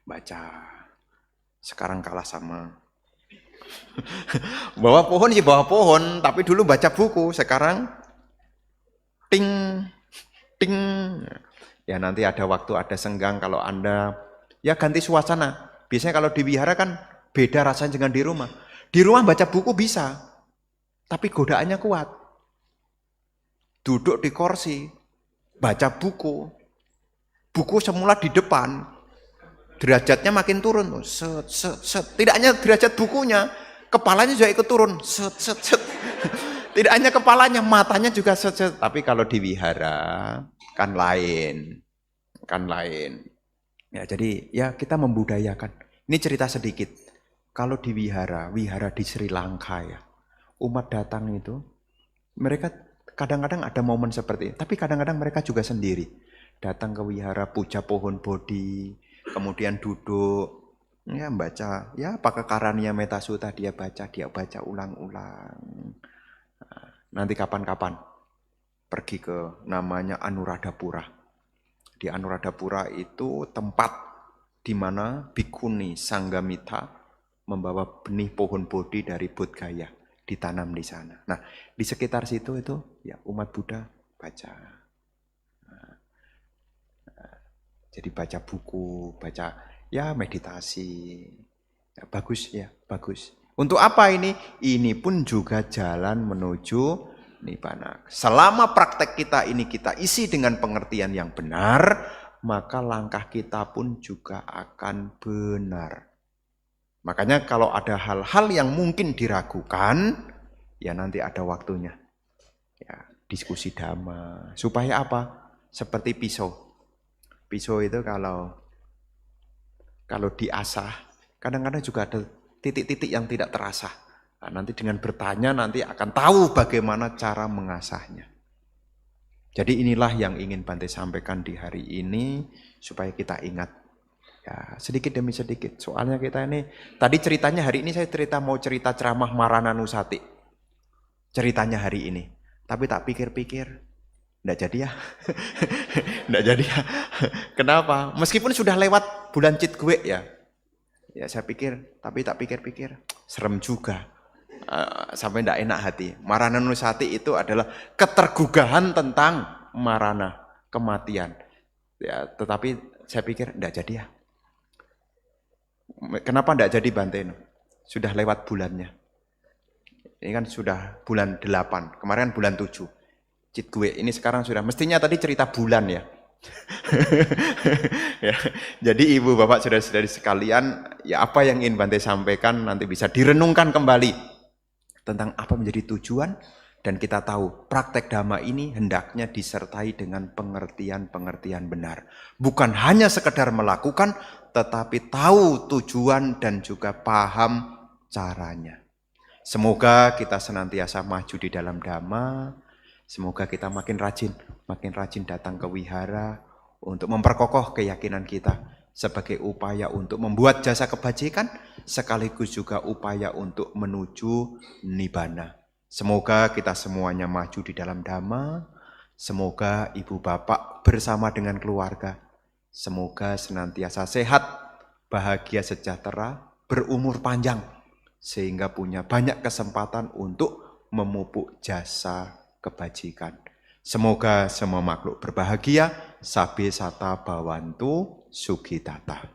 baca, sekarang kalah sama. Bawah pohon sih bawah pohon, tapi dulu baca buku, sekarang ting, ting. Ya nanti ada waktu, ada senggang kalau Anda, ya ganti suasana. Biasanya kalau di wihara kan beda rasanya dengan di rumah. Di rumah baca buku bisa, tapi godaannya kuat. Duduk di kursi, baca buku. Buku semula di depan, derajatnya makin turun. Set, set, set. Tidak hanya derajat bukunya, kepalanya juga ikut turun. Set, set, set. Tidak hanya kepalanya, matanya juga set, set. Tapi kalau di wihara, kan lain. Ya, jadi ya kita membudayakan. Ini cerita sedikit. Kalau di wihara di Sri Lanka ya, umat datang itu, mereka kadang-kadang ada momen seperti ini, tapi kadang-kadang mereka juga sendiri. Datang ke wihara, puja pohon bodhi, kemudian duduk, ya baca, ya pakai karania metasuta dia baca ulang-ulang. Nanti kapan-kapan pergi ke namanya Anuradhapura. Di Anuradhapura itu tempat di mana bhikkhuni Sanghamita membawa benih pohon bodhi dari Bodh Gaya, ditanam di sana. Nah, di sekitar situ itu ya umat Buddha baca. Jadi baca buku, baca ya meditasi. Ya, bagus ya, bagus. Untuk apa ini? Ini pun juga jalan menuju nibbana. Selama praktek kita ini kita isi dengan pengertian yang benar, maka langkah kita pun juga akan benar. Makanya kalau ada hal-hal yang mungkin diragukan, ya nanti ada waktunya. Ya, diskusi dhamma. Supaya apa? Seperti pisau. Pisau itu kalau diasah, kadang-kadang juga ada titik-titik yang tidak terasah. Nah, nanti dengan bertanya nanti akan tahu bagaimana cara mengasahnya. Jadi inilah yang ingin Bante sampaikan di hari ini supaya kita ingat. Ya, sedikit demi sedikit. Soalnya kita ini, tadi ceritanya hari ini saya mau cerita ceramah Marananusati. Ceritanya hari ini. Tapi tak pikir-pikir, enggak jadi ya. Enggak jadi ya. Kenapa? Meskipun sudah lewat bulan Citgue ya. Ya saya pikir, tapi tak pikir-pikir, serem juga. Sampai enggak enak hati. Marananusati itu adalah ketergugahan tentang marana, kematian. Ya, tetapi saya pikir enggak jadi ya. Kenapa enggak jadi Bante? Sudah lewat bulannya. Ini kan sudah bulan 8, kemarin bulan 7. Citgue ini sekarang sudah, mestinya tadi cerita bulan ya. Ya. Jadi ibu bapak saudara-saudari sekalian, ya apa yang ingin Bante sampaikan nanti bisa direnungkan kembali tentang apa menjadi tujuan, dan kita tahu praktek dhamma ini hendaknya disertai dengan pengertian-pengertian benar. Bukan hanya sekedar melakukan, tetapi tahu tujuan dan juga paham caranya. Semoga kita senantiasa maju di dalam dhamma. Semoga kita makin rajin datang ke wihara untuk memperkokoh keyakinan kita sebagai upaya untuk membuat jasa kebajikan sekaligus juga upaya untuk menuju nibbana. Semoga kita semuanya maju di dalam dhamma. Semoga ibu bapak bersama dengan keluarga, semoga senantiasa sehat, bahagia, sejahtera, berumur panjang, sehingga punya banyak kesempatan untuk memupuk jasa kebajikan. Semoga semua makhluk berbahagia. Sabe sata bawantu sugitata.